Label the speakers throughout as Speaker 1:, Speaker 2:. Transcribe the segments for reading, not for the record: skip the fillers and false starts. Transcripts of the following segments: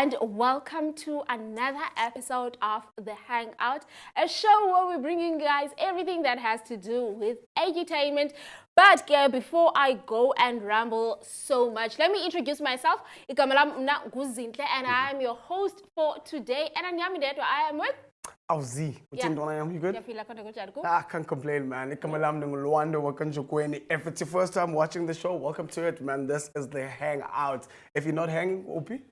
Speaker 1: and welcome to another episode of The Hangout, a show where we bring you guys everything that has to do with edutainment. But before I go and ramble so much, let me introduce myself. Igama lami mna nguZinhle, and I am your host for today. And I am with
Speaker 2: Awuzi, you good? I can't complain, man. If it's your first time watching the show, welcome to it, man. This is The Hangout. If you're not hanging, Opi?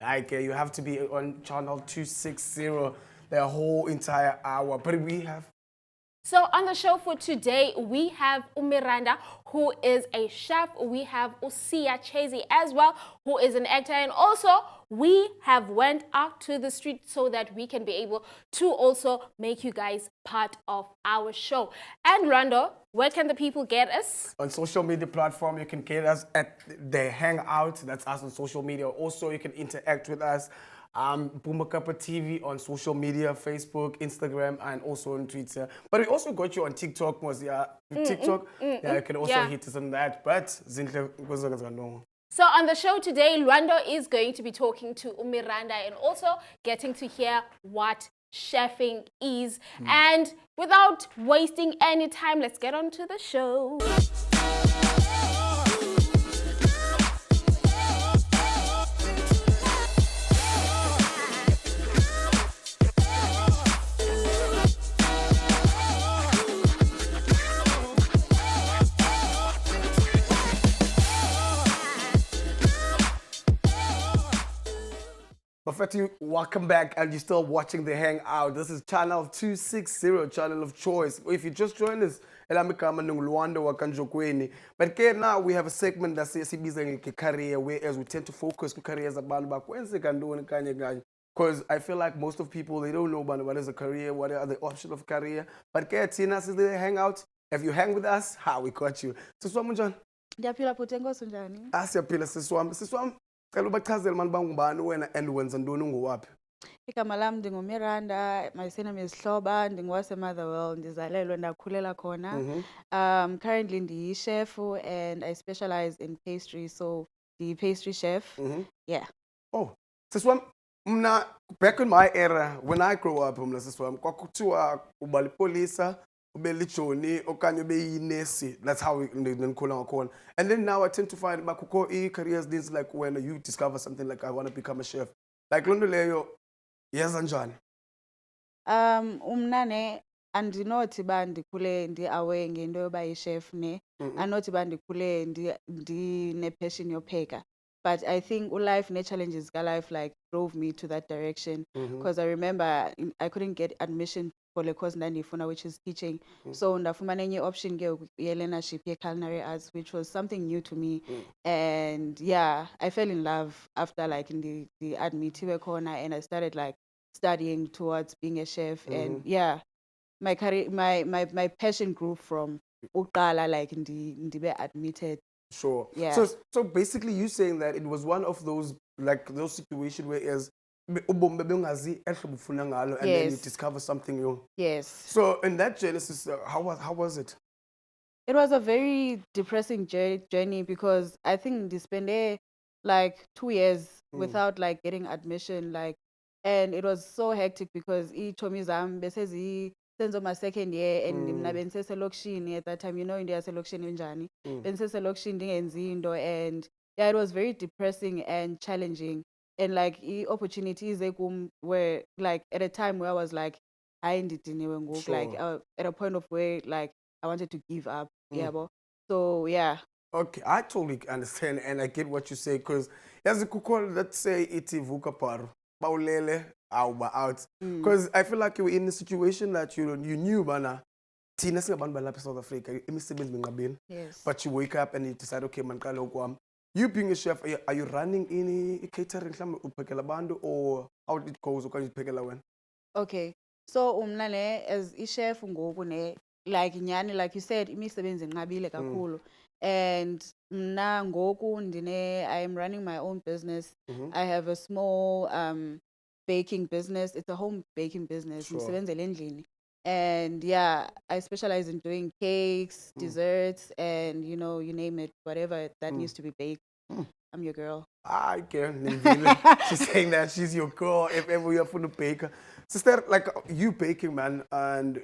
Speaker 2: Okay, you have to be on channel 260 the whole entire hour. But we have...
Speaker 1: So on the show for today, we have Umiranda, who is a chef. We have Usia Chezi as well, who is an actor. And also, we have went out to the street so that we can be able to also make you guys part of our show. And Rando, where can the people get us?
Speaker 2: On social media platform, you can get us at The Hangout. That's us on social media. Also, you can interact with us. Boomakapa TV on social media, Facebook, Instagram, and also on Twitter. But we also got you on TikTok, TikTok. You can also hit us on that. But
Speaker 1: So on the show today, Luando is going to be talking to Umiranda and also getting to hear what chefing is. And without wasting any time, let's get on to the show.
Speaker 2: Bafetti, welcome back, and you're still watching The Hangout. This is channel 260, channel of choice. If you just joined us, but now we have a segment that says career, whereas we tend to focus on careers about because I feel like most of people, they don't know about what is a career, what are the options of career. But Tina says The Hangout. If you hang with us, we got you. So John. Kalo bachazela manje bangubani wena and wenza ntoni ungowaphi?
Speaker 3: Igama lami ndinguMiranda, my surname is Hloba, ndingwaseMotherwell, ndizalelwe ndakhulela khona. Currently ndiyi-chef and I specialize in pastry, so the pastry chef. Yeah.
Speaker 2: Oh, siswam, mna back in my era, when I grew up, mna siswam, kwakuthiwa ubalipolisa, ubelijoni, okanye ubeyinesi. That's how we call ngakhona. And then now I tend to find makuko careers things like when you discover something like I want to become a chef. Like londo leyo yenza njani?
Speaker 3: Umnane andinothi ba ndikhule ndi-aware ngento yoba yi-chef ne. Anothi ba ndikhule ndine-passion yopheka. But I think life, challenges life like drove me to that direction. Because I remember I couldn't get admission for the course ndandiyifuna, which is teaching. So ndafumana enye option ye-learnership ye-culinary arts, which was something new to me. And yeah, I fell in love after like in the admitiwe corner, and I started like studying towards being a chef. And yeah, my career, my passion grew from uqala like ndibe admitted.
Speaker 2: Sure.
Speaker 3: Yeah.
Speaker 2: So basically you saying that it was one of those situations where and then you discover something new.
Speaker 3: Yes.
Speaker 2: So in that genesis, how was it?
Speaker 3: It was a very depressing journey because I think they spent like 2 years without like getting admission, and it was so hectic because ichomizam besezi senzo my second year and mna benseselokishini at that time, India selokishini njani, benseselokishini ndingenzi into, and yeah, it was very depressing and challenging. And like opportunities were like at a time where I was like, like at a point of where like I wanted to give up. So yeah.
Speaker 2: Okay, I totally understand and I get what you say, because as a call, let's say iti vuka paru baulele out, because I feel like you were in a situation that you knew bana Tina singabantu South Africa imisebenzi ngabini.
Speaker 3: Yes.
Speaker 2: But you wake up and you decide, okay, man, you being a chef, are you running any catering or how it goes?
Speaker 3: Okay, so umnane as a chef like nyani, like you said, imisebenzi nqabile kakhulu. And mna ngoku I am running my own business. I have a small baking business. It's a home baking business.
Speaker 2: Sure.
Speaker 3: And yeah, I specialize in doing cakes, desserts, and you name it, whatever that needs to be baked. I'm your girl.
Speaker 2: I can. She's saying that she's your girl if ever you have to bake. Sister, like you baking, man, and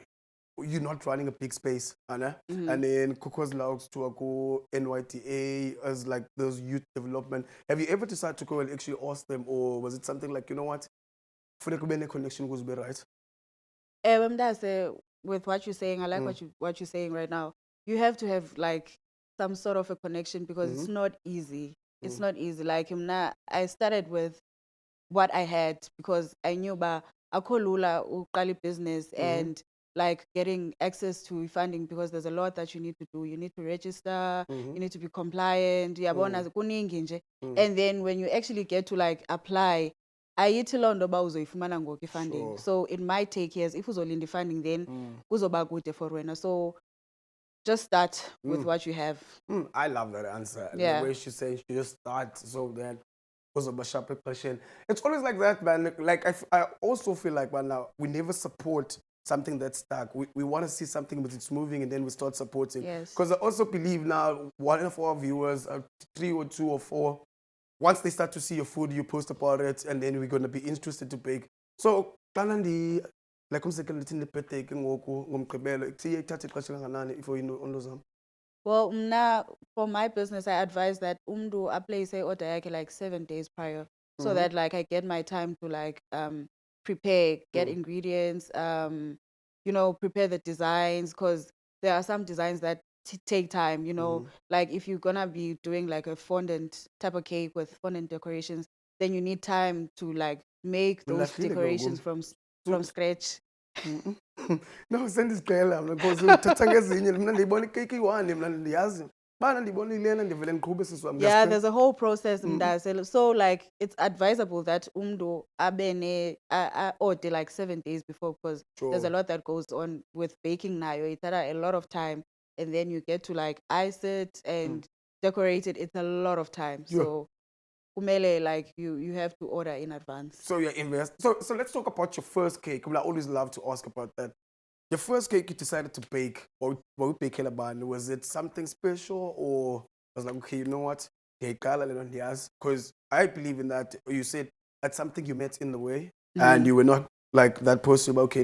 Speaker 2: you're not running a big space, Anna. And then Coco's Logs to go NYTA as like those youth development. Have you ever decided to go and actually ask them, or was it something like, you know what, for the connection goes be right?
Speaker 3: With what you're saying, I like what you're saying right now. You have to have like some sort of a connection because it's not easy. It's not easy. Like I started with what I had because I knew about akolula uqali business and like getting access to funding because there's a lot that you need to do. You need to register, you need to be compliant, kuningi nje. And then when you actually get to like apply, ayithi loo nto uba uzoyifumana ngoku i-funding. So it might take years. If uzolinda i-funding then kuzoba kude for wena. So just start with what you have.
Speaker 2: I love that answer.
Speaker 3: Yeah.
Speaker 2: The way she says she just start so that was a sharp question. It's always like that, man. Like I also feel like, man, now we never support something that's stuck. We want to see something but it's moving and then we start supporting.
Speaker 3: Yes.
Speaker 2: Because I also believe now one of our viewers, 3 or 2 or 4, once they start to see your food, you post about it and then we're going to be interested to bake. So, like I'm saying, the birthday if you know on those.
Speaker 3: Well, now for my business, I advise that I place order yake like 7 days prior, so that like I get my time to like prepare, get ingredients, prepare the designs because there are some designs that take time. Like if you're gonna be doing like a fondant type of cake with fondant decorations, then you need time to like make those decorations from scratch.
Speaker 2: No, send this girl because uthatha ngezinye mina ndiyibona icake i-1 mina ndiyazi bana ndiyibona ilena ndivele ndiqhube siswami.
Speaker 3: Yeah, there's a whole process so like it's advisable that abene order like 7 days before because there's a lot that goes on with baking nayo. It's a lot of time and then you get to like ice it and decorate it. It's a lot of time. So kumele, like you have to order in advance.
Speaker 2: So you invest. So let's talk about your first cake. I always love to ask about that. Your first cake you decided to bake, or was it something special, or was like, okay, you know what, because I believe in that. You said that's something you met in the way, and you were not like that person. Okay,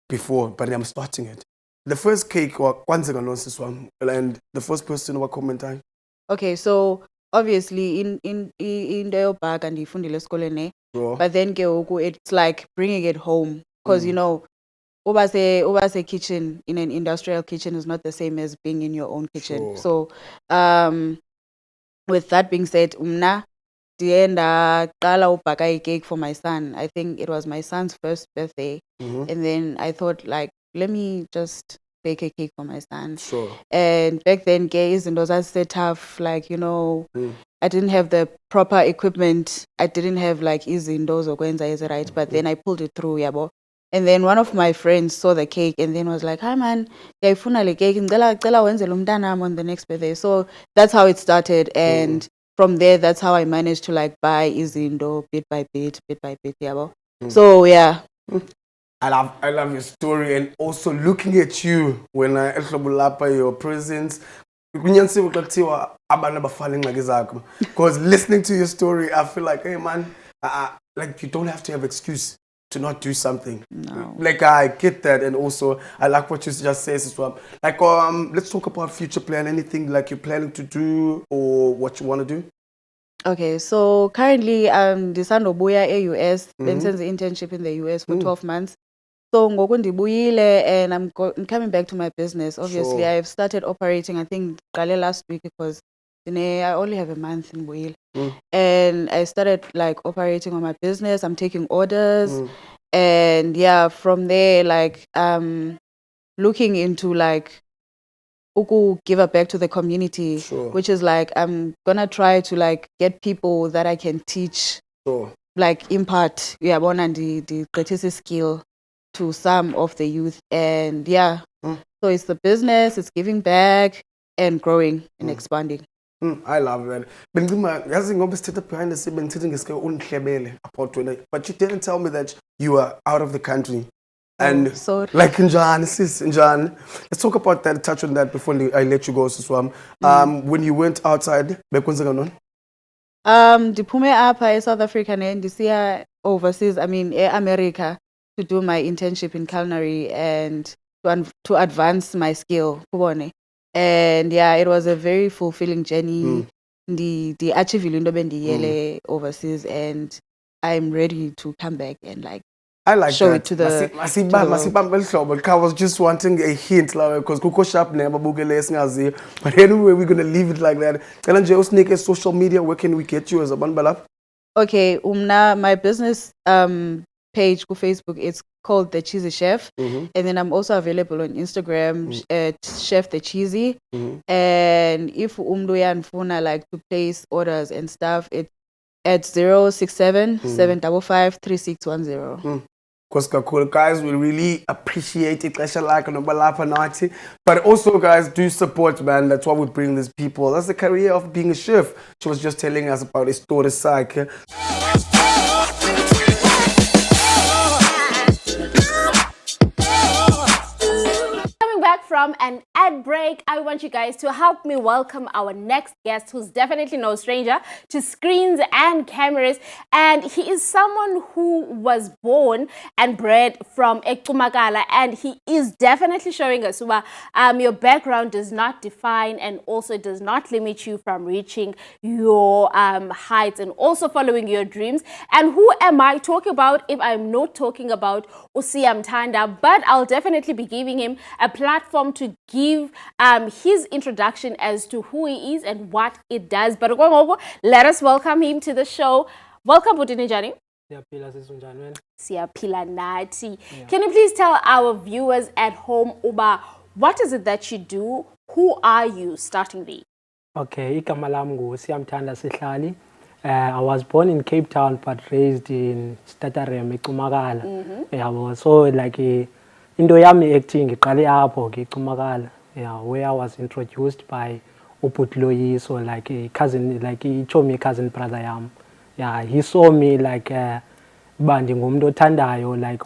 Speaker 2: before, but I'm starting it. The first cake, and the first person who commented.
Speaker 3: Okay, so obviously in the bag and ifundile esikoleni, but then it's like bringing it home because ubase kitchen in an industrial kitchen is not the same as being in your own kitchen. So with that being said, ndaqala ubhaka cake for my son. I think it was my son's first birthday, and then I thought like, let me just bake a cake for my son. And back then, izinto zase tough. Like I didn't have the proper equipment. I didn't have like izinto zokwenza right. But then I pulled it through, yabo. And then one of my friends saw the cake and then was like, "Hi man, ngiyayifuna le cake. Ngicela wenzele umntanami on the next birthday." So that's how it started, and from there, that's how I managed to like buy izinto bit by bit, yabo. So yeah.
Speaker 2: I love your story and also looking at you when I your presence. Because listening to your story, I feel like, hey man, like you don't have to have excuse to not do something.
Speaker 3: No.
Speaker 2: Like I get that, and also I like what you just said as well. Like let's talk about future plan. Anything like you're planning to do or what you want to do?
Speaker 3: Okay, so currently ndisandobuya e-US, bensenze the internship in the US for 12 months. So ngoku ndibuyile and I'm coming back to my business. Obviously, I've started operating, I think last week because I only have a month in Buyile. And I started like operating on my business. I'm taking orders. And yeah, from there, like looking into like give back to the community, which is like I'm gonna try to like get people that I can teach, like impart the skill to some of the youth. And yeah, so it's the business, it's giving back and growing and expanding.
Speaker 2: I love that. But you didn't tell me that you are out of the country. And
Speaker 3: sorry.
Speaker 2: like Njani, sis, Njani. Let's talk about that, touch on that before I let you go, Siswam. When you went outside, bekwenzeka ntoni?
Speaker 3: Ndiphume apha eSouth Africa ndisiya overseas, I mean eAmerica, to do my internship in culinary and to advance my skill, kubone. And yeah, it was a very fulfilling journey. The achieving into bendiyele overseas, and I'm ready to come back and like
Speaker 2: I like
Speaker 3: show
Speaker 2: that.
Speaker 3: it to the
Speaker 2: I was just wanting a hint because Kuko Sharp never booked. But anyway, we're gonna leave it like that. Tell us, sneak social media. Where can we get you as a Banbalap?
Speaker 3: Okay, my business page on Facebook, it's called The Cheesy Chef, and then I'm also available on Instagram at Chef The Cheesy. And if yanfuna like to place orders and stuff, it's at 067 755 3610.
Speaker 2: Cool. Guys, we really appreciate it. But also, guys, do support, man. That's why we bring these people. That's the career of being a chef. She was just telling us about a story cycle.
Speaker 1: Back from an ad break, I want you guys to help me welcome our next guest, who's definitely no stranger to screens and cameras, and he is someone who was born and bred from Ekumakala, and he is definitely showing us your background does not define and also does not limit you from reaching your heights and also following your dreams. And who am I talking about if I'm not talking about Usia Mtanda? But I'll definitely be giving him a platform to give his introduction as to who he is and what it does. But let us welcome him to the show. Welcome, Butini Jani. Siyapila Nati. Can you please tell our viewers at home, Uba, what is it that you do? Who are you, startingly?
Speaker 4: Okay, igama lam nguSiyamthanda Sihlali. I was born in Cape Town but raised in Statarem, Ekumakala. So like into yami acting iqale apho ke Ekumakala, where I was introduced by Uputloyi, so like a cousin, like he showed me cousin brother yam. Yeah, he saw me like bandi ngumuntu othandayo like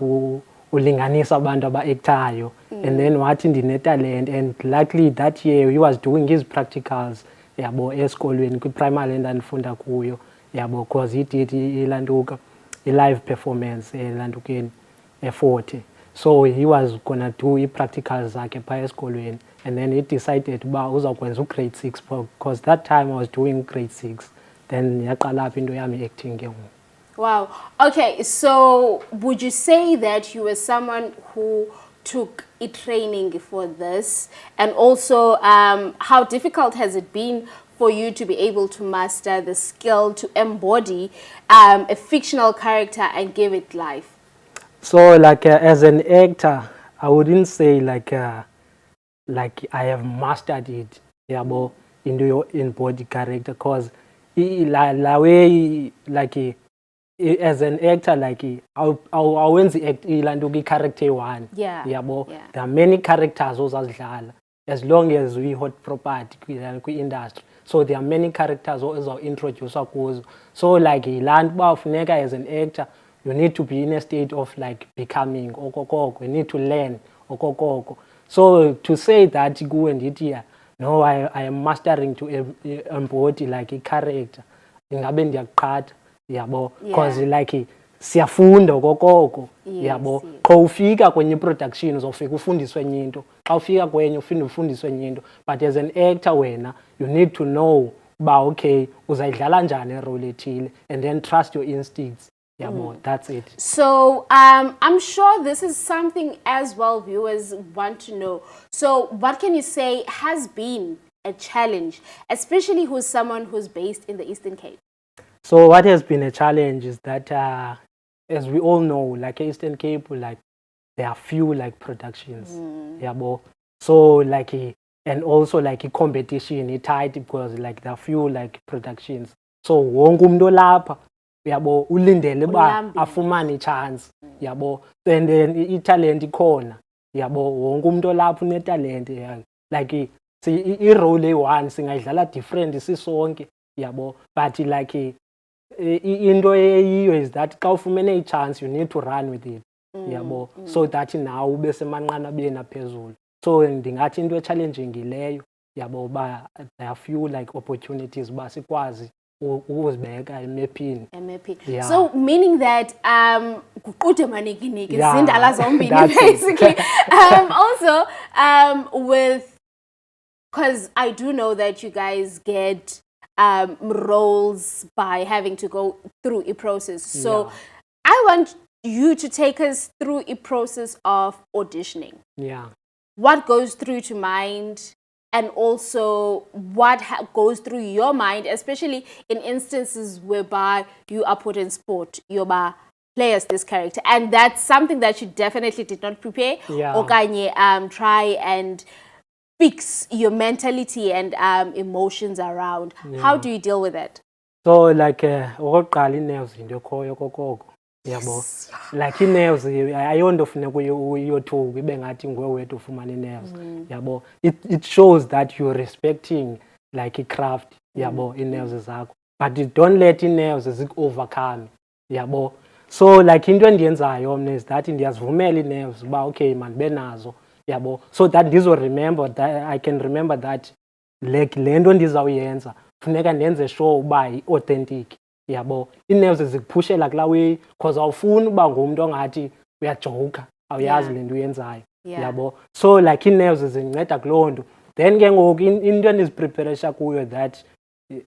Speaker 4: ulinganisa abantu aba-actayo, and then wathi ndine-talent, and luckily that year he was doing his practicals yabo esikolweni kwi-primary endandifunda kuyo yabo, because he did ilantuka i-live performance elantukeni e-40. So he was gonna do i-practicals zakhe phaa esikolweni, and then he decided uba uzawukwenza u-grade 6 because that time I was doing grade 6. Then yaqala apha into yami acting ke ngoku.
Speaker 1: Wow. Okay, so would you say that you were someone who took a training for this? And also, how difficult has it been for you to be able to master the skill to embody a fictional character and give it life?
Speaker 4: So, like as an actor, I wouldn't say like I have mastered it, but into your embodied character, because la way like as an actor, like I went to act ilantuki character one.
Speaker 1: Yeah.
Speaker 4: There are many characters ozazidlala as long as we hot property kwi-industry. So there are many characters ozawuintroduce kuzo. So like ilantu ba ufuneka as an actor, you need to be in a state of like becoming okokoko. You need to learn okokoko. So to say that go and it here, no, I am mastering to embody like a character. Ingabe ndiyaqhatha, yabo, because like siyafunda okokoko, yabo. Xa ufika kwenye production uzofika ufundiswe enye into. Xa ufika kwenye ufundiswe enye into. But as an actor wena, you need to know ba okay, uzayidlala njani role ethile, and then trust your instincts. Yeah, that's it.
Speaker 1: So I'm sure this is something as well viewers want to know. So what can you say has been a challenge, especially who's someone who's based in the Eastern Cape?
Speaker 4: So what has been a challenge is that as we all know, like Eastern Cape, like there are few like productions. So like and also like a competition it's tight because like there are few like productions. So wonke umuntu lapha yabo ulindele ba afumane chance, yabo, and then i-talent ikhona, yabo, wonke umuntu lapho une-talent, like i-role eyi-one singayidlala different sisonke, yabo, but like into eyiyo is that xa ufumene i-chance you need to run with it. yabo, so that nawe ube semanqanabeni aphezulu. So ndingathi into challenging leyo yabo ba there are few like opportunities ba sikwazi ukuzibeka emepini.
Speaker 1: Yeah. So meaning that kuqude manikiniki zindala zombili basically. Also with, because I do know that you guys get roles by having to go through a process. So I want you to take us through a process of auditioning.
Speaker 4: Yeah.
Speaker 1: What goes through to mind, and also what goes through your mind, especially in instances whereby you are put in sport, you are play as this character, and that's something that you definitely did not prepare. Or can you try and fix your mentality and emotions around? How do you deal with it?
Speaker 4: So like okokuqala nerves into khoyo kokoko yabo, like nerves ayonto funeka uyothuka ibe ngathi nguwe wethu ufumana nerves yabo. It shows that you're respecting like a craft yabo nerves zakho, but you don't let nerves overcome yabo. So like into endiyenzayo mna is that ndiyazivumela nerves uba okay man benazo yabo, so that ndizo remember that I can remember that like lento ndizawuyenza funeka ndenze sure uba i-authentic yabo. Nerves zikuphushela kulaa way because awufuni uba ngumntu ongathi uyajoka awuyazi le nto uyenzayo yabo. So like nerves zinceda kuloo nto. Then ke ngoku into endizipreparisha kuyo that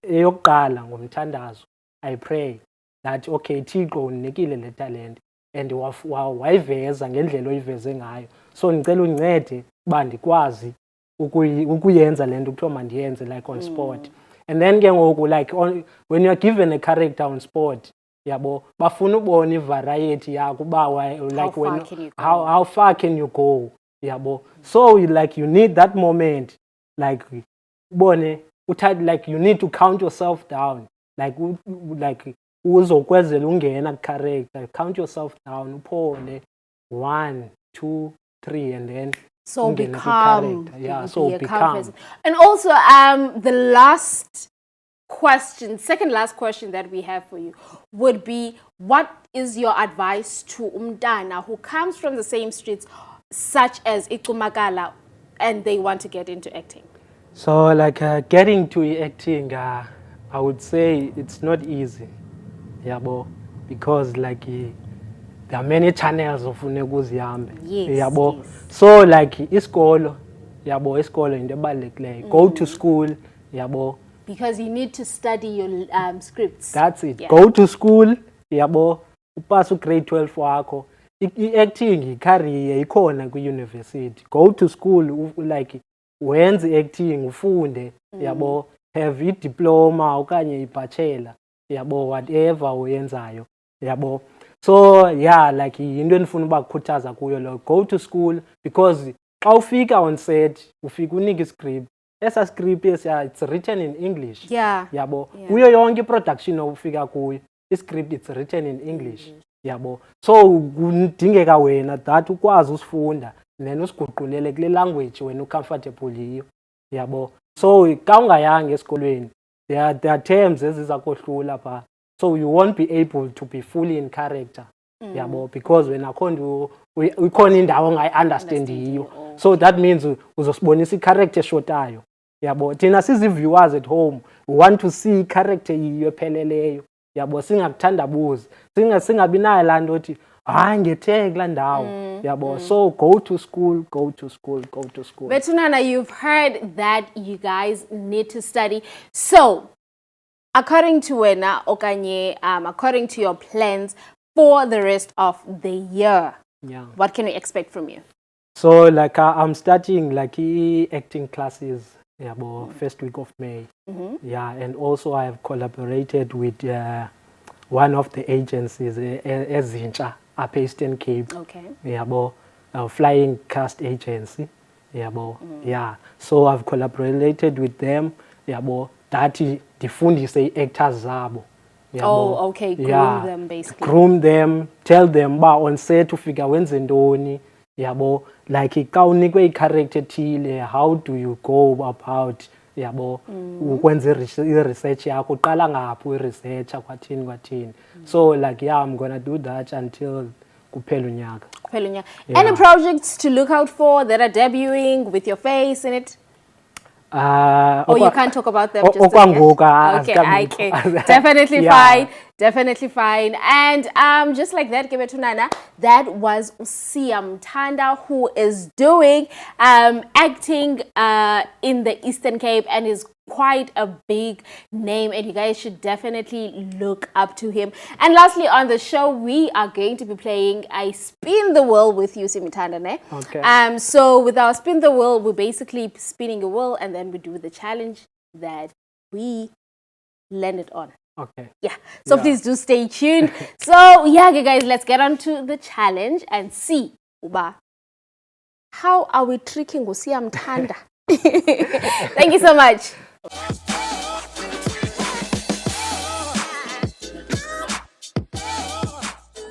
Speaker 4: eyokuqala ngomthandazo I pray that okay Thixo unikile le talent and wayiveza ngendlela oyiveze ngayo, so ndicela uncede uba ndikwazi ukuyenza le nto kuthiwa mandiyenze like on sport. And then ke ngoku like when you are given a character on sport yabo bafuna ubona i-variety yakho uba like how far can you go yabo. So like you need that moment like ubone like you need to count yourself down like uzokwezela ungena character, count yourself down uphole 1 2 3 and then
Speaker 1: so become
Speaker 4: so become.
Speaker 1: And also the last question, second last question that we have for you would be, what is your advice to umntana who comes from the same streets such as Ikumakala and they want to get into acting?
Speaker 4: So like getting to acting I would say it's not easy yabo, because like there are many channels of uneguzihambe yabo. So like isikolo yabo, isikolo into ebalulekileyo, go to school yabo,
Speaker 1: because you need to study your scripts.
Speaker 4: That's it. Go to school yabo, upass grade 12 wakho. I-acting i-career ikhona kwi-university. Go to school like wenze acting ufunde yabo, have i-diploma okanye i-bachelor yabo, whatever uyenzayo yabo. So yeah, like into endifuna uba kukhuthaza kuyo lo, go to school, because xa ufika on set ufika unika iscript, esa script it's written in English yabo. Kuyo yonke i-production ofika kuyo iscript it's written in English yabo. So kudingeka wena that ukwazi usifunda then usiguqulele kule language wena ucomfortable yiyo yabo. So xa ungayanga esikolweni there are terms eziza kohlula pha, so you won't be able to be fully in character yabo, because wena akho ikhona indawo ongayi-understand yiyo. So that means uzosibonisa i-character eshotayo yabo. Thina sizi-viewers at home we want to see i-character yiyo epheleleyo yabo, singakuthandabuzi, singabi nayo laa nto othi hayi ngethe kulaa ndawo yabo. So go to school, go to school, go to school.
Speaker 1: Betunana, you've heard that you guys need to study. So according to wena okanye according to your plans for the rest of the year, what can we expect from you?
Speaker 4: So like I'm starting like acting classes yabo first week of May. And also I have collaborated with one of the agencies ezintsha apha Eastern Cape yabo, flying cast agency yabo. So I've collaborated with them yabo, that ndifundise i-actors zabo yabo.
Speaker 1: Groom them basically.
Speaker 4: Groom them, tell them ba on set ufika wenze ntoni yabo, like xa unikwe i-character ethile how do you go about yabo, ukwenza i-research yakho uqala ngaphi i-research kwathini. So like I'm gonna do that until kuphela unyaka.
Speaker 1: Yeah.
Speaker 4: Yeah.
Speaker 1: Any projects to look out for that are debuting with your face in it? Or you can't talk about them just yet? Okay. Definitely fine. Definitely fine. And just like that, Kebetunana, that was Usia Mtanda, who is doing acting in the Eastern Cape and is quite a big name, and you guys should definitely look up to him. And lastly, on the show, we are going to be playing I Spin the Wheel with you, Simitanda, ne?
Speaker 4: Okay.
Speaker 1: So with our Spin the Wheel, we're basically spinning a wheel and then we do the challenge that we landed on.
Speaker 4: Okay.
Speaker 1: Yeah, so please do stay tuned. So yeah, okay, guys, let's get on to the challenge and see Uba, how are we tricking Usia Mtanda? Thank you so much.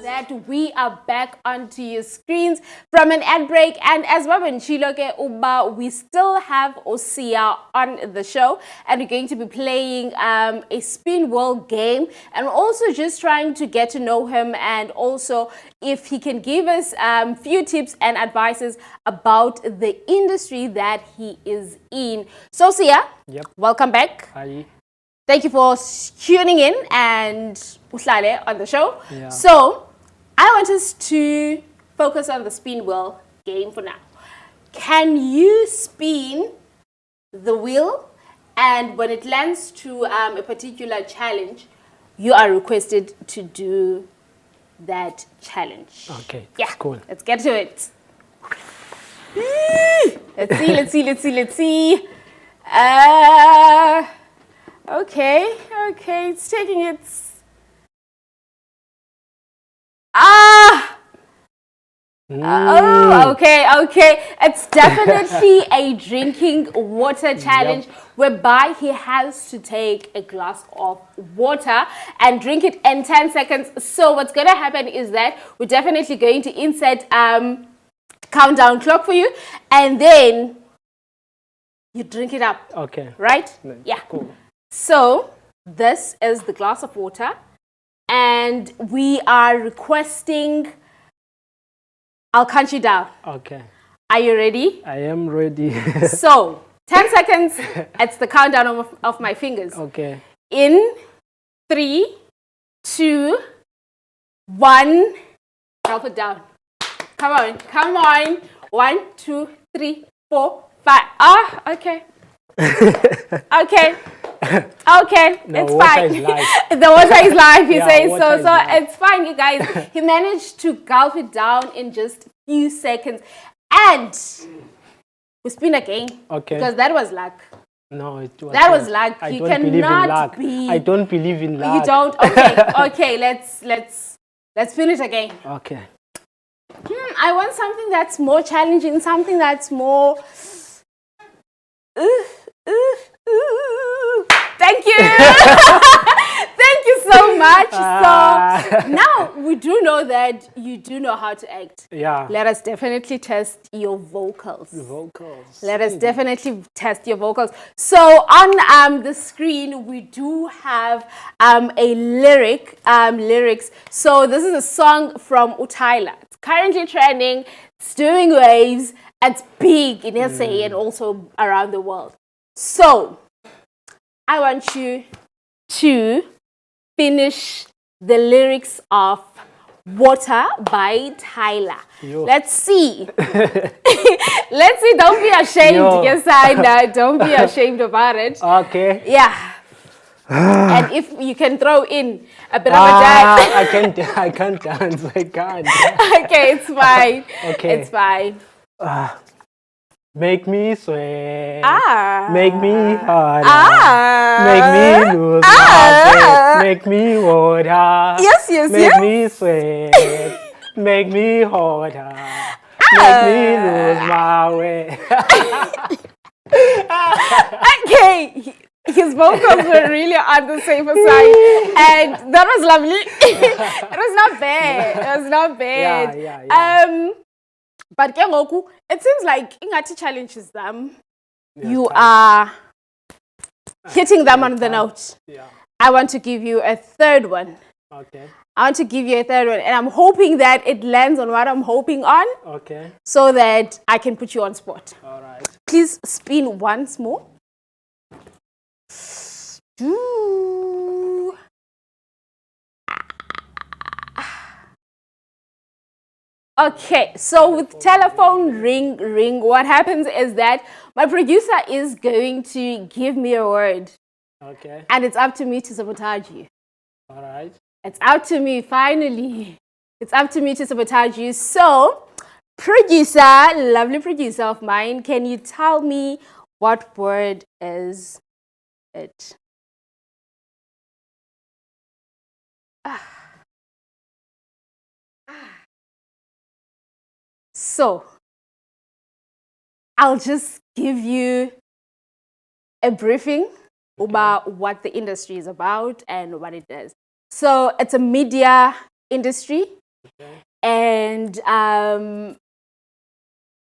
Speaker 1: That we are back onto your screens from an ad break, and as well in Chiloke Uba, we still have Usia on the show, and we're going to be playing a spin wheel game, and also just trying to get to know him, and also if he can give us few tips and advices about the industry that he is in. So Usia, welcome back.
Speaker 4: Hi.
Speaker 1: Thank you for tuning in and uhlale on the show.
Speaker 4: Yeah.
Speaker 1: So I want us to focus on the spin wheel game for now. Can you spin the wheel, and when it lands to a particular challenge, you are requested to do that challenge?
Speaker 4: Okay.
Speaker 1: Yeah.
Speaker 4: Cool.
Speaker 1: Let's get to it. Let's see. Okay, it's taking its... Oh, okay. It's definitely a drinking water challenge whereby he has to take a glass of water and drink it in 10 seconds. So what's going to happen is that we're definitely going to insert countdown clock for you, and then you drink it up.
Speaker 4: Okay.
Speaker 1: Right? Yeah.
Speaker 4: Cool.
Speaker 1: So this is the glass of water, and we are requesting... I'll count you down.
Speaker 4: Okay.
Speaker 1: Are you ready?
Speaker 4: I am ready.
Speaker 1: So 10 seconds. It's the countdown of my fingers.
Speaker 4: Okay.
Speaker 1: In 3, 2, 1. Drop it down. Come on. 1, 2, 3, 4, 5. Okay. Okay,
Speaker 4: No,
Speaker 1: it's
Speaker 4: water
Speaker 1: fine.
Speaker 4: is life.
Speaker 1: The water is life, he
Speaker 4: Yeah,
Speaker 1: says.
Speaker 4: water
Speaker 1: So
Speaker 4: is life.
Speaker 1: it's fine, you guys. He managed to gulp it down in just a few seconds. And we spin again.
Speaker 4: Okay.
Speaker 1: Because that was luck.
Speaker 4: No, it was
Speaker 1: That was luck.
Speaker 4: I
Speaker 1: You
Speaker 4: don't believe in
Speaker 1: cannot
Speaker 4: luck.
Speaker 1: be...
Speaker 4: I don't believe in luck.
Speaker 1: You don't? Okay, let's spin it again.
Speaker 4: Okay.
Speaker 1: I want something that's more challenging, something that's more... Thank you. Thank you so much. So now we do know that you do know how to act.
Speaker 4: Yeah.
Speaker 1: Let us definitely test your vocals. Let us definitely test your vocals. So on the screen we do have a lyrics. So this is a song from Utaila. It's currently trending. It's doing waves. It's big in SA and also around the world. So I want you to finish the lyrics of Water by Tyler.
Speaker 4: Yo.
Speaker 1: Let's see. Let's see. Don't be ashamed.
Speaker 4: Yo.
Speaker 1: Yes, don't be ashamed about it.
Speaker 4: Okay.
Speaker 1: Yeah. And if you can throw in a bit of a dance.
Speaker 4: I can't dance. I can't.
Speaker 1: Okay, it's fine.
Speaker 4: Okay.
Speaker 1: It's fine.
Speaker 4: Make me sweat.
Speaker 1: Ah.
Speaker 4: Make me harder.
Speaker 1: Ah.
Speaker 4: Make me lose my breath. Make me water.
Speaker 1: Yes.
Speaker 4: Make me sweat. Make me harder. Make me lose my way.
Speaker 1: Okay. His vocals were really on the safer side, and that was lovely. It was not bad.
Speaker 4: Yeah.
Speaker 1: But ke ngoku, it seems like Ingati challenges them. You are hitting them on the note.
Speaker 4: Yeah.
Speaker 1: I want to give you a third one.
Speaker 4: Okay.
Speaker 1: I want to give you a third one, and I'm hoping that it lands on what I'm hoping on,
Speaker 4: Okay.
Speaker 1: so that I can put you on spot.
Speaker 4: All right.
Speaker 1: Please spin once more. Ooh. Okay, so with telephone ring, what happens is that my producer is going to give me a word,
Speaker 4: Okay.
Speaker 1: and it's up to me to sabotage you.
Speaker 4: All right.
Speaker 1: It's up to me, finally. It's up to me to sabotage you. So, producer, lovely producer of mine, can you tell me what word is it? So, I'll just give you a briefing about what the industry is about and what it does. So, it's a media industry, and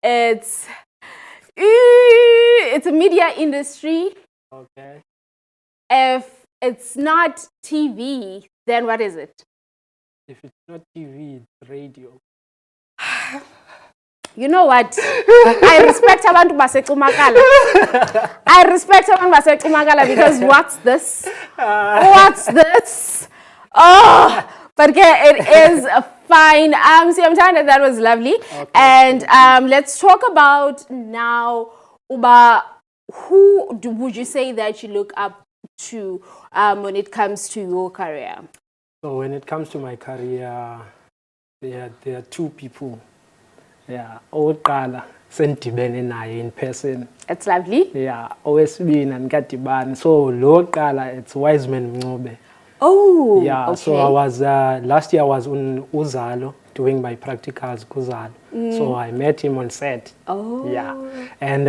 Speaker 1: it's a media industry.
Speaker 4: Okay.
Speaker 1: If it's not TV, then what is it?
Speaker 4: If it's not TV, it's radio.
Speaker 1: You know what? I respect abantu basekumakala. I respect abantu basekumakala because what's this? What's this? Oh, but okay, it is fine. See, I'm telling you that was lovely.
Speaker 4: Okay,
Speaker 1: and let's talk about now, Uba, who would you say that you look up to when it comes to your career?
Speaker 4: So when it comes to my career, there are two people. Yeah, owokuqala sendibene naye in person.
Speaker 1: It's lovely.
Speaker 4: Yeah, owesibini andikadibani. So lo wokuqala it's Wiseman Mncube.
Speaker 1: Oh,
Speaker 4: yeah.
Speaker 1: okay.
Speaker 4: So I was last year I was on Uzalo doing my practicals kuzalo. So I met him on set.
Speaker 1: Oh.
Speaker 4: Yeah, and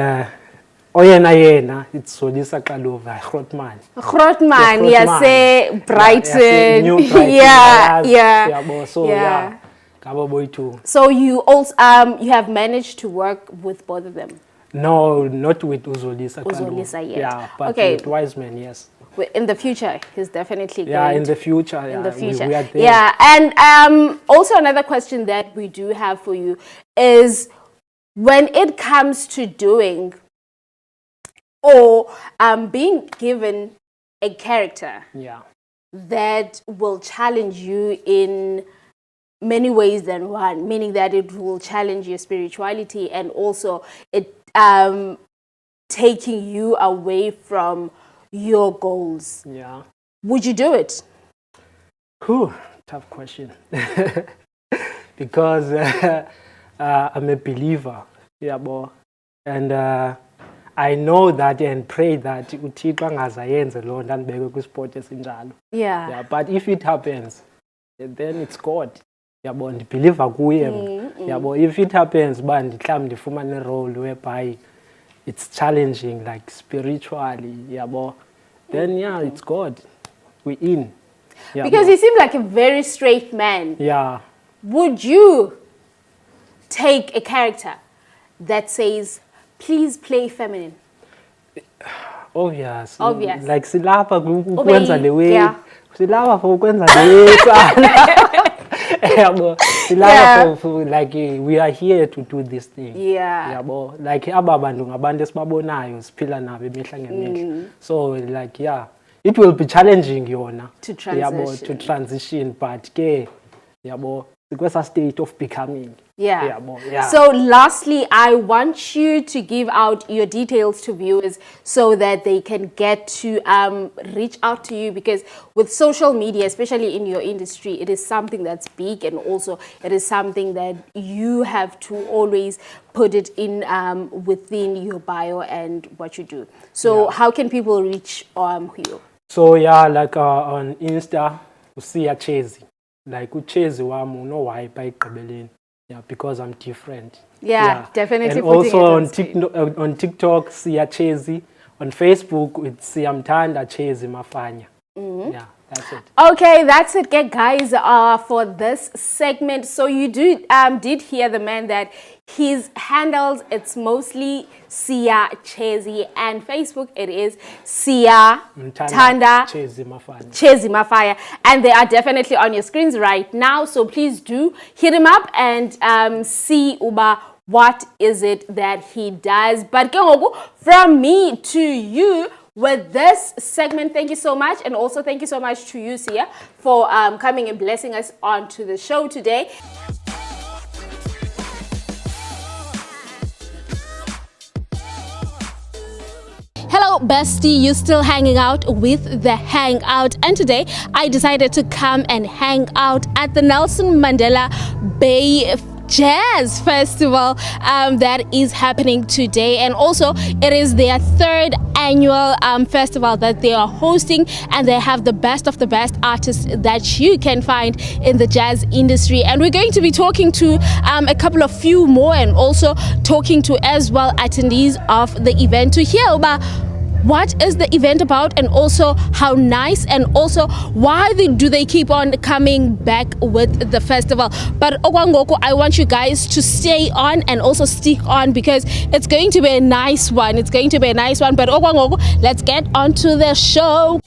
Speaker 4: oyena it's Solisa Kaluva Grootman.
Speaker 1: Grootman, yase Brighton.
Speaker 4: New Brighton.
Speaker 1: Yeah.
Speaker 4: So yeah. Kabo boy too.
Speaker 1: So you also you have managed to work with both of them?
Speaker 4: No, not with Uzolisa.
Speaker 1: Uzolisa yet.
Speaker 4: Yeah, but
Speaker 1: okay.
Speaker 4: with Wiseman, yes.
Speaker 1: In the future, he's definitely
Speaker 4: yeah,
Speaker 1: going
Speaker 4: in the future.
Speaker 1: in
Speaker 4: yeah,
Speaker 1: the future.
Speaker 4: We are there.
Speaker 1: Yeah, and also another question that we do have for you is when it comes to doing or being given a character
Speaker 4: Yeah.
Speaker 1: that will challenge you in many ways than one, meaning that it will challenge your spirituality and also it taking you away from your goals.
Speaker 4: Yeah.
Speaker 1: Would you do it?
Speaker 4: Whew, tough question. Because I'm a believer, yeah, boy. And I know that and pray that uThixo angazayenze lo nto andibeke kwisport esinjalo. Yeah, but if it happens, then it's God. Yabo ndibelieve kuye yabo if it happens uba mhlawumbi ndifumane role whereby it's challenging like spiritually yabo then yeah it's God we in yabo.
Speaker 1: Because you seem like a very straight man.
Speaker 4: Yeah.
Speaker 1: Would you take a character that says please play feminine?
Speaker 4: Obvious.
Speaker 1: Obvious.
Speaker 4: Like silapha ukwenza le way.
Speaker 1: Yeah.
Speaker 4: Silapha for ukwenza le way. Like we are here to do this thing.
Speaker 1: Yeah.
Speaker 4: Yabo like aba bantu ngabantu esibabonayo siphila nabo emihla ngemihla. So like yeah it will be challenging yona
Speaker 1: to transition.
Speaker 4: Yabo to transition but ke yabo because a state of becoming.
Speaker 1: Yeah.
Speaker 4: Yeah.
Speaker 1: So lastly, I want you to give out your details to viewers so that they can get to reach out to you, because with social media, especially in your industry, it is something that's big, and also it is something that you have to always put it in within your bio and what you do. So how can people reach you?
Speaker 4: So yeah, like on Insta, usiya Chezi. Like uchezi wami no wipe ayigqibeleni. Yeah, because I'm different.
Speaker 1: Yeah, definitely.
Speaker 4: And also on TikTok, Siya Chezi. On Facebook, it's Siyamthanda Chezi Mafanya. Yeah. That's it.
Speaker 1: Okay, that's it, guys, for this segment. So you did hear the man that his handles, it's mostly Sia Chezi, and Facebook it is Sia Tanda Chezi Mafaya, and they are definitely on your screens right now. So please do hit him up and see what is it that he does. But from me to you with this segment, thank you so much, and also thank you so much to you, Sia, for coming and blessing us onto the show today. Hello, bestie. You're still hanging out with the Hangout, and today I decided to come and hang out at the Nelson Mandela Bay Jazz Festival that is happening today, and also it is their third annual festival that they are hosting, and they have the best of the best artists that you can find in the jazz industry. And we're going to be talking to a few more, and also talking to as well attendees of the event to hear about what is the event about, and also how nice, and also why do they keep on coming back with the festival. But Okwangoko, I want you guys to stay on and also stick on, because it's going to be a nice one. But Okwangoko, let's get on to the show.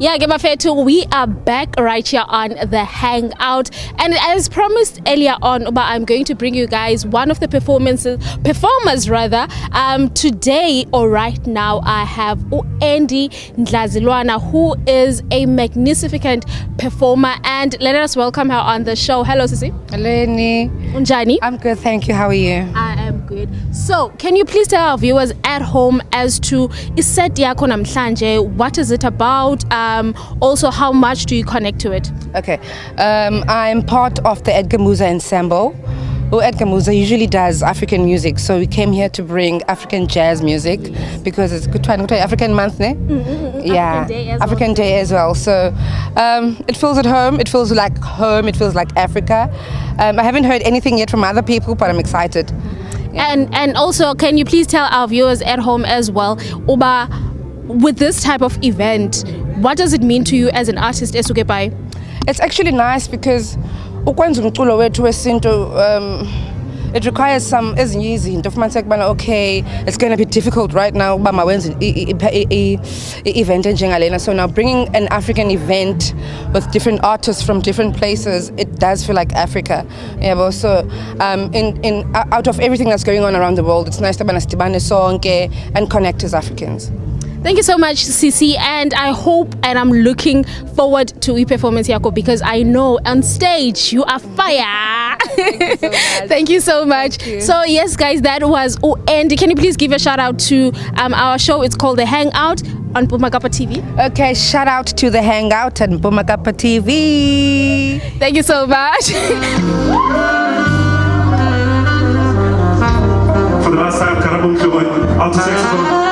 Speaker 1: Yeah, Gemafetu, we are back right here on the Hangout, and as promised earlier on, I'm going to bring you guys one of the performers today, or right now. I have Andy Ndlazilwana, who is a magnificent performer, and let us welcome her on the show. Hello, Sisi.
Speaker 5: Hello, Annie.
Speaker 1: Unjani?
Speaker 5: I'm good, thank you. How are you?
Speaker 1: I am good. So, can you please tell our viewers at home as to iset yakho namhlanje, what is it about? Also, how much do you connect to it?
Speaker 5: Okay, I'm part of the Edgar Musa ensemble. Well, Edgar Musa usually does African music, so we came here to bring African jazz music because it's good African month, ne? Yeah, African Day as well. So it feels at home. It feels like home. It feels like Africa. I haven't heard anything yet from other people, but I'm excited.
Speaker 1: Yeah. And also, can you please tell our viewers at home as well, Uba, with this type of event, what does it mean to you as an artist, Esukepai?
Speaker 5: It's actually nice because it requires some okay, it's going to be difficult right now, but my event in Jengalena. So now bringing an African event with different artists from different places, it does feel like Africa. Yeah, but so out of everything that's going on around the world, it's nice to and connect as Africans.
Speaker 1: Thank you so much, Sisi, and I hope and I'm looking forward to your performance, Yako, because I know on stage you are fire. Thank you so much. So yes, guys, that was Andy. Can you please give a shout out to our show? It's called The Hangout on Bumakapa TV.
Speaker 5: Okay, shout out to The Hangout and Bumakapa TV.
Speaker 1: Thank you so much.
Speaker 6: For the last time, Karabum alto saxophone.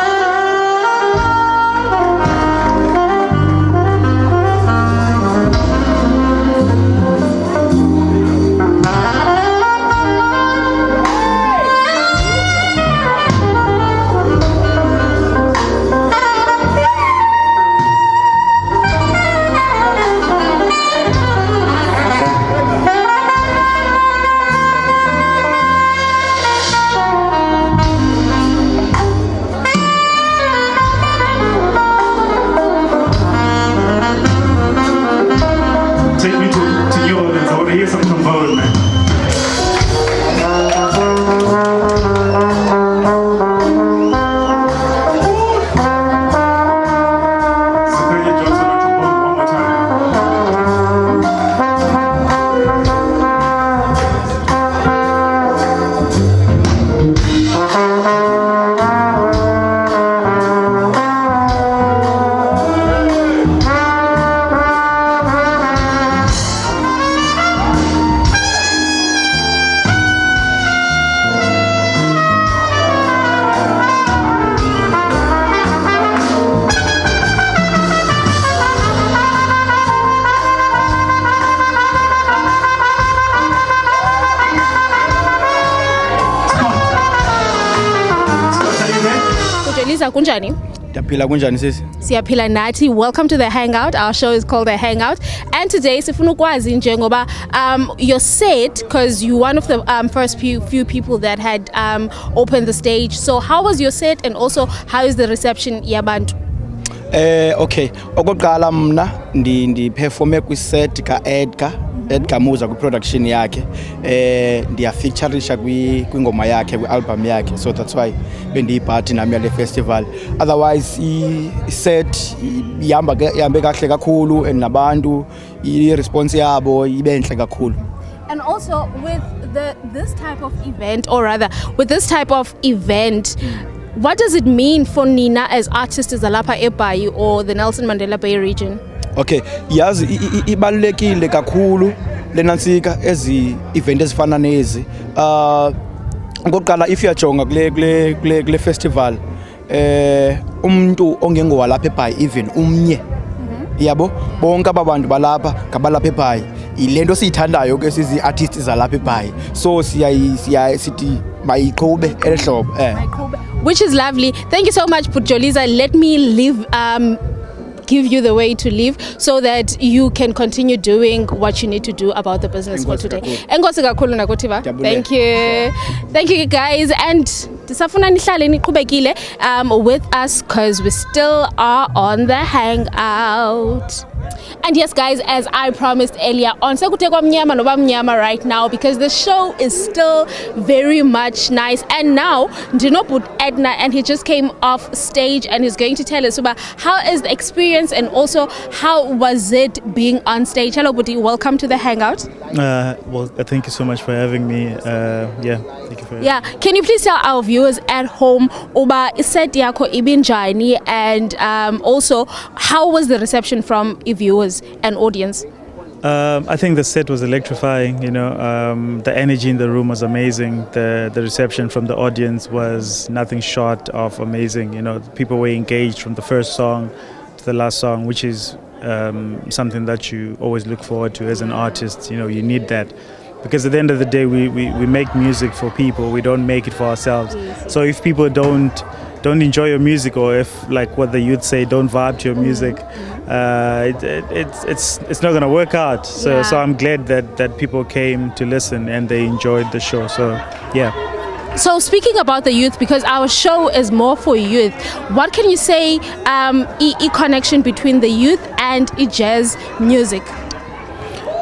Speaker 1: Pujolisa kunjani?
Speaker 7: Ndiyaphila kunjani sisi?
Speaker 1: Siyaphila nathi. Welcome to the Hangout. Our show is called the Hangout. And today sifuna ukwazi njengoba you're set because you're one of the first few people that had opened the stage. So how was your set and also how is the reception yabantu?
Speaker 7: Okay. Okokuqala mna ndi performe kwi set ka Edgar Muza ku production yakhe. Ndiya featureisha kwingoma yakhe, kwi album yakhe. So that's why bendi party nami yale festival. Otherwise I set yambe kahle kakhulu and nabantu I response yabo ibe enhle kakhulu.
Speaker 1: And also with this type of event, or rather with this type of event, what does it mean for Nina as artists zalapha eBhayi or the Nelson Mandela Bay region?
Speaker 7: Okay, yazi ibalulekile kakhulu lenansika ezi event ezifana nezi. Ngokuqala if uyajonga kule festival umuntu ongengowalapha eBhayi even umnye. Yabo bonke ababantu balapha ngabalapha eBhayi. Ilento siyithandayo ke sizi artists zalapha eBhayi. So sithi mayiqhube elehlobo.
Speaker 1: Which is lovely. Thank you so much, Pujolisa. Let me leave, give you the way to leave so that you can continue doing what you need to do about the business for today. Enkosi kakhulu nakuthi. Thank you. Thank you guys. And tisafuna nihlale niqhubekile with us because we still are on the Hangout. And yes guys, as I promised earlier on, sekutekwa mnyama noba mnyama right now because the show is still very much nice. And now Ndinoput Edna, and he just came off stage and he's going to tell us about how is the experience and also how was it being on stage. Hello Buti, welcome to the Hangout.
Speaker 8: Well, thank you so much for having me. Thank you for having me.
Speaker 1: Can you please tell our viewers at home uba iset yakho ibinjani, and also how was the reception from viewers and audience?
Speaker 8: I think the set was electrifying. You know, the energy in the room was amazing. The reception from the audience was nothing short of amazing. You know, people were engaged from the first song to the last song, which is something that you always look forward to as an artist. You know, you need that. Because at the end of the day, we make music for people. We don't make it for ourselves. So if people don't enjoy your music, or if, like what the youth say, don't vibe to your music, it's not gonna work out. So I'm glad that people came to listen and they enjoyed the show. So yeah.
Speaker 1: So speaking about the youth, because our show is more for youth, what can you say connection between the youth and jazz music?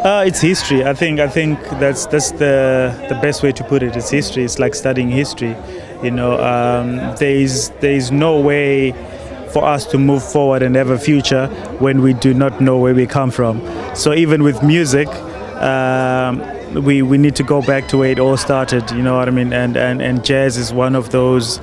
Speaker 8: It's history. I think that's the best way to put it. It's history. It's like studying history. You know, there's no way for us to move forward and have a future when we do not know where we come from. So even with music, we need to go back to where it all started. You know what I mean? And jazz is one of those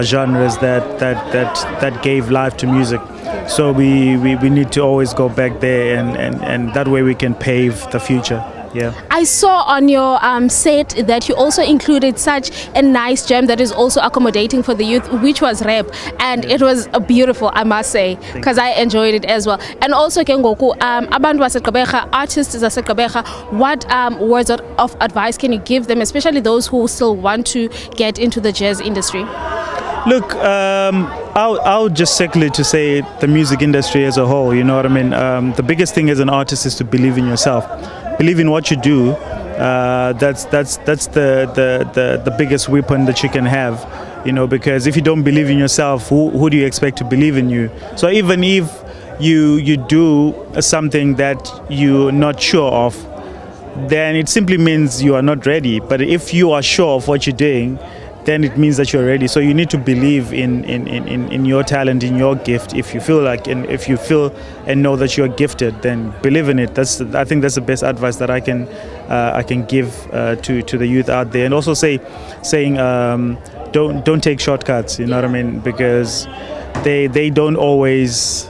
Speaker 8: genres that gave life to music. So we need to always go back there, and that way we can pave the future. Yeah.
Speaker 1: I saw on your set that you also included such a nice gem that is also accommodating for the youth, which was rap, and it was beautiful, I must say, because I enjoyed it as well. And also Kengoku, abantu baseGqeberha, artists zaseGqeberha, what words of advice can you give them, especially those who still want to get into the jazz industry?
Speaker 8: Look, I'll just circulate to say the music industry as a whole, you know what I mean? The biggest thing as an artist is to believe in yourself. Believe in what you do. That's the biggest weapon that you can have, you know, because if you don't believe in yourself, who do you expect to believe in you? So even if you do something that you're not sure of, then it simply means you are not ready. But if you are sure of what you're doing, then it means that you're ready. So you need to believe in your talent, in your gift. If you feel like, and if you feel and know that you're gifted, then believe in it. I think that's the best advice that I can give to the youth out there. And also saying don't take shortcuts. You know what I mean? Because they don't always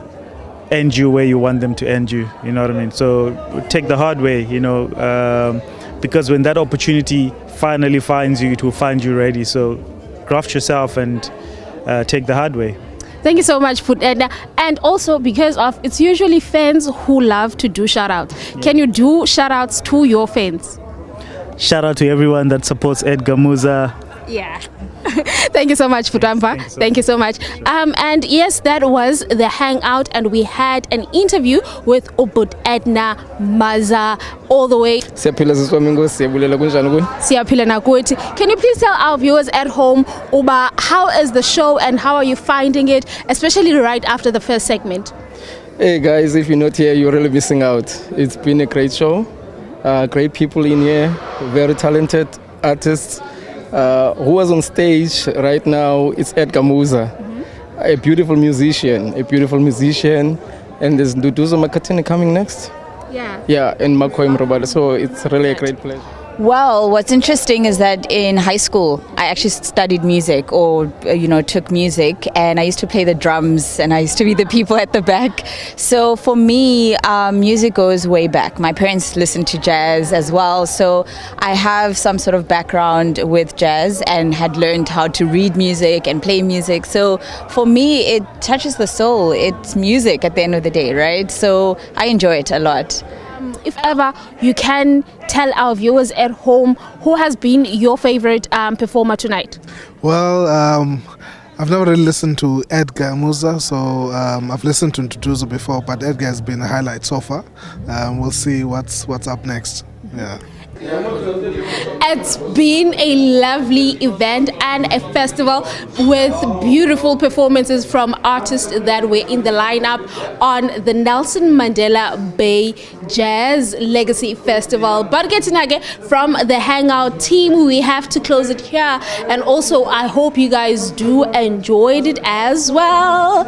Speaker 8: end you where you want them to end you. You know what I mean? So take the hard way. You know. Because when that opportunity finally finds you, it will find you ready. So graft yourself and take the hard way.
Speaker 1: Thank you so much, Edna. And also because of, it's usually fans who love to do shout-outs. Yeah. Can you do shout-outs to your fans?
Speaker 8: Shout out to everyone that supports Edgar Muza.
Speaker 1: Yeah. Thank you so much, Futampa. Thank you so much. And yes, that was the Hangout, and we had an interview with Ubud Edna Maza all the way.
Speaker 9: Siyaphila siswamingo siyabulela kunjani kuni?
Speaker 1: Siyaphila nakuthi. Can you please tell our viewers at home, Uba, how is the show and how are you finding it, especially right after the first segment?
Speaker 9: Hey guys, if you're not here, you're really missing out. It's been a great show. Great people in here, very talented artists. Who was on stage right now, it's Edgar Musa, a beautiful musician, and there's Nduduzo Makatini coming next. Yeah, and Makoy Mrobada, so it's really a great pleasure.
Speaker 10: Well, what's interesting is that in high school, I actually studied music or, took music, and I used to play the drums and I used to be the people at the back. So for me, music goes way back. My parents listened to jazz as well. So I have some sort of background with jazz and had learned how to read music and play music. So for me, it touches the soul. It's music at the end of the day, right? So I enjoy it a lot.
Speaker 1: If ever you can tell our viewers at home who has been your favorite performer tonight.
Speaker 11: Well, I've never really listened to Edgar Musa, so I've listened to Ntutuzo before, but Edgar has been a highlight so far. We'll see what's up next. Yeah.
Speaker 1: It's been a lovely event and a festival with beautiful performances from artists that were in the lineup on the Nelson Mandela Bay Jazz Legacy Festival. But Getinage, from the Hangout team, we have to close it here. And also, I hope you guys do enjoyed it as well.